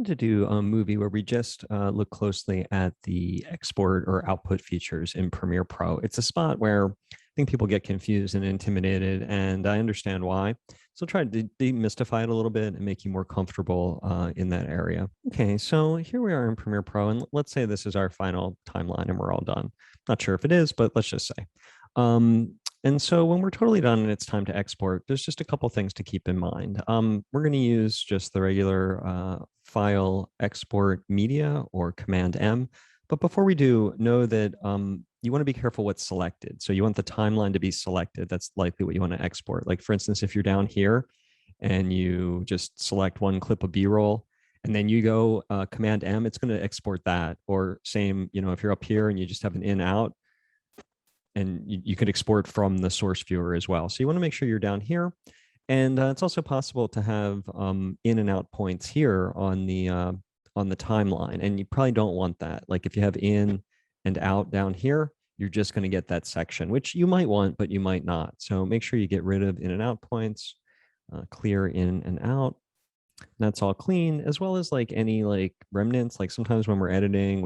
To do a movie where we just look closely at the export or output features in Premiere Pro. It's a spot where I think people get confused and intimidated, and I understand why. So I'll try to demystify it a little bit and make you more comfortable in that area. Okay, so here we are in Premiere Pro, and let's say this is our final timeline and we're all done. Not sure if it is, but let's just say. And so when we're totally done and it's time to export, there's just a couple things to keep in mind. We're going to use just the regular file export media or Command M. But before we do, know that you want to be careful what's selected. So you want the timeline to be selected. That's likely what you want to export. Like for instance, if you're down here and you just select one clip of B-roll, and then you go Command M, it's going to export that. Or same, if you're up here and you just have an in out, and you could export from the source viewer as well. So you want to make sure you're down here. And it's also possible to have in and out points here on the timeline. And you probably don't want that. Like if you have in and out down here, you're just going to get that section, which you might want, but you might not. So make sure you get rid of in and out points, clear in and out. And that's all clean, as well as like any like remnants. Like sometimes when we're editing,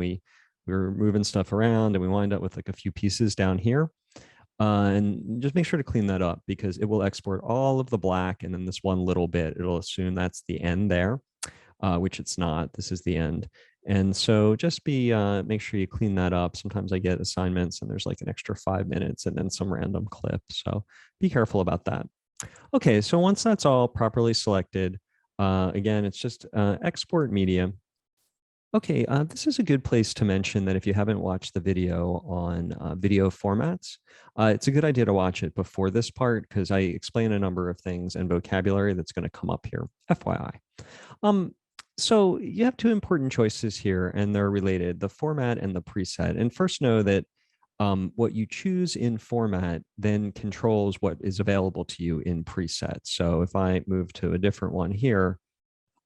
we're moving stuff around and we wind up with like a few pieces down here. And just make sure to clean that up because it will export all of the black and then this one little bit. It'll assume that's the end there, which it's not. This is the end. And so just make sure you clean that up. Sometimes I get assignments and there's like an extra 5 minutes and then some random clip. So be careful about that. Okay, so once that's all properly selected, again, it's just export media. Okay, this is a good place to mention that if you haven't watched the video on video formats, it's a good idea to watch it before this part because I explain a number of things and vocabulary that's going to come up here, FYI. So you have two important choices here and they're related, the format and the preset. And first know that what you choose in format then controls what is available to you in preset. So if I move to a different one here,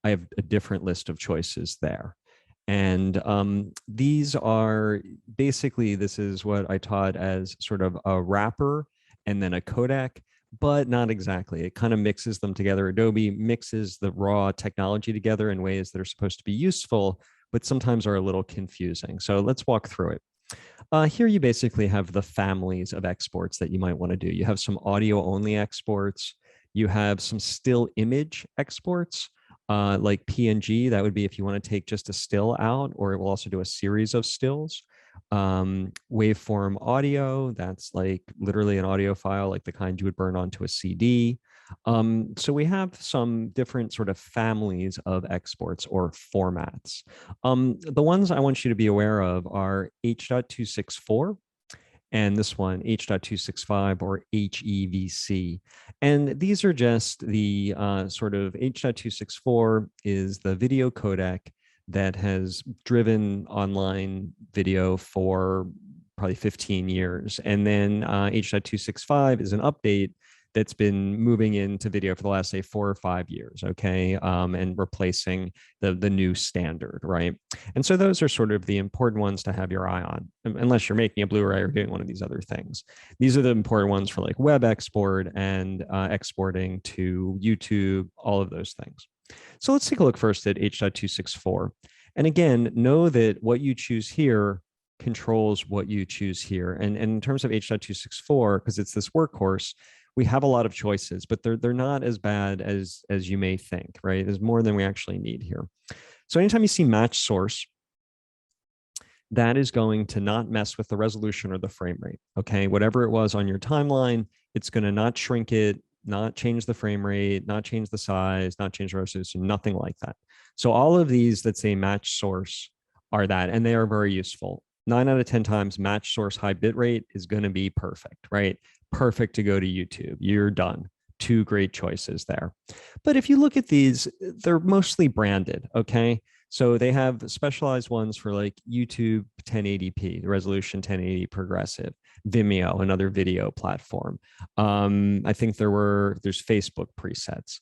I have a different list of choices there. And these are basically, this is what I taught as sort of a wrapper and then a codec, but not exactly. It kind of mixes them together. Adobe mixes the raw technology together in ways that are supposed to be useful, but sometimes are a little confusing. So let's walk through it. Here you basically have the families of exports that you might want to do. You have some audio only exports. You have some still image exports. Like PNG, that would be if you want to take just a still out, or it will also do a series of stills. Waveform audio, that's like literally an audio file, like the kind you would burn onto a CD. So we have some different sort of families of exports or formats. The ones I want you to be aware of are H.264, and this one, H.265 or HEVC. And these are just the sort of H.264 is the video codec that has driven online video for probably 15 years. And then H.265 is an update that's been moving into video for the last, say, 4 or 5 years, okay, and replacing the new standard, right? And so those are sort of the important ones to have your eye on, unless you're making a Blu-ray or doing one of these other things. These are the important ones for like web export and exporting to YouTube, all of those things. So let's take a look first at H.264. And again, know that what you choose here controls what you choose here. And in terms of H.264, because it's this workhorse, we have a lot of choices, but they're not as bad as you may think, right? There's more than we actually need here. So anytime you see match source, that is going to not mess with the resolution or the frame rate, okay? Whatever it was on your timeline, it's going to not shrink it, not change the frame rate, not change the size, not change the resolution, nothing like that. So all of these that say match source are that, and they are very useful. 9 out of 10 times match source high bitrate is going to be perfect, right? Perfect to go to YouTube. You're done. 2 great choices there. But if you look at these, they're mostly branded, okay? So they have specialized ones for like YouTube 1080p, the resolution 1080 progressive, Vimeo, another video platform. I think there's Facebook presets.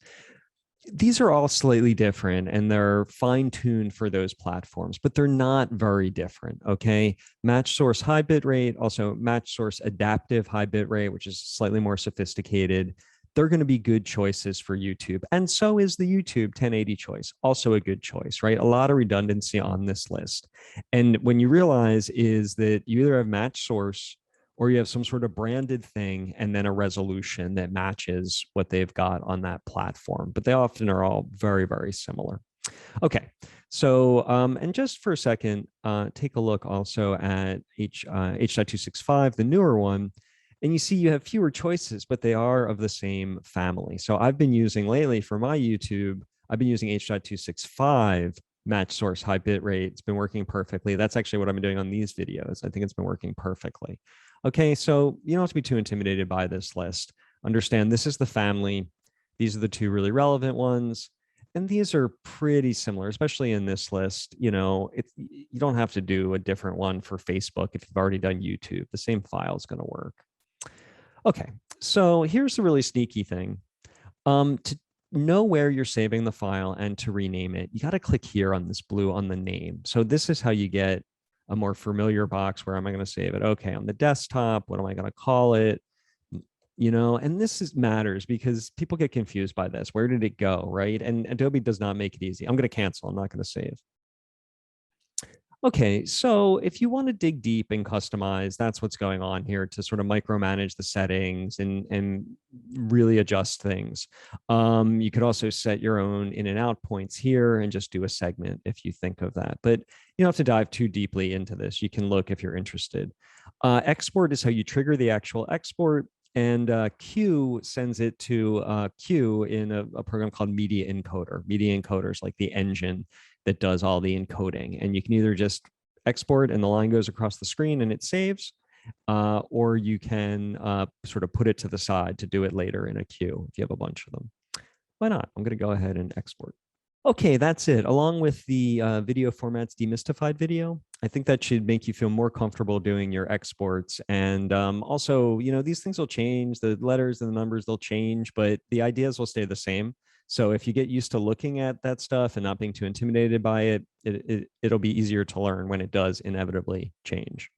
These are all slightly different and they're fine-tuned for those platforms, but they're not very different, okay? Match source high bit rate, also match source adaptive high bit rate, which is slightly more sophisticated. they're going to be good choices for YouTube. And so is the YouTube 1080 choice, also a good choice, right? A lot of redundancy on this list. And when you realize is that you either have match source or you have some sort of branded thing and then a resolution that matches what they've got on that platform. But they often are all very, very similar. Okay, so and just for a second, take a look also at H.265, the newer one, and you see you have fewer choices, but they are of the same family. So I've been using lately for my YouTube, I've been using H.265 match source high bit rate. It's been working perfectly. That's actually what I've been doing on these videos. I think it's been working perfectly. Okay, so you don't have to be too intimidated by this list. Understand this is the family. These are the two really relevant ones. And these are pretty similar, especially in this list. You know, you don't have to do a different one for Facebook if you've already done YouTube. The same file is going to work. Okay, so here's the really sneaky thing. To know where you're saving the file and to rename it, you got to click here on this blue on the name. So this is how you get a more familiar box. Where am I going to save it? Okay, on the desktop, what am I going to call it? You know, and matters because people get confused by this. Where did it go, right? And Adobe does not make it easy. I'm going to cancel. I'm not going to save. Okay, so if you want to dig deep and customize, that's what's going on here to sort of micromanage the settings and really adjust things. You could also set your own in and out points here and just do a segment if you think of that. But you don't have to dive too deeply into this. You can look if you're interested. Export is how you trigger the actual export. And Q sends it to Q in a program called Media Encoder. Media Encoder is like the engine that does all the encoding. And you can either just export and the line goes across the screen and it saves, or you can sort of put it to the side to do it later in a queue if you have a bunch of them. Why not? I'm going to go ahead and export. Okay, that's it. Along with the video formats demystified video, I think that should make you feel more comfortable doing your exports. And also, you know, these things will change. The letters and the numbers, they'll change, but the ideas will stay the same. So if you get used to looking at that stuff and not being too intimidated by it, it'll be easier to learn when it does inevitably change.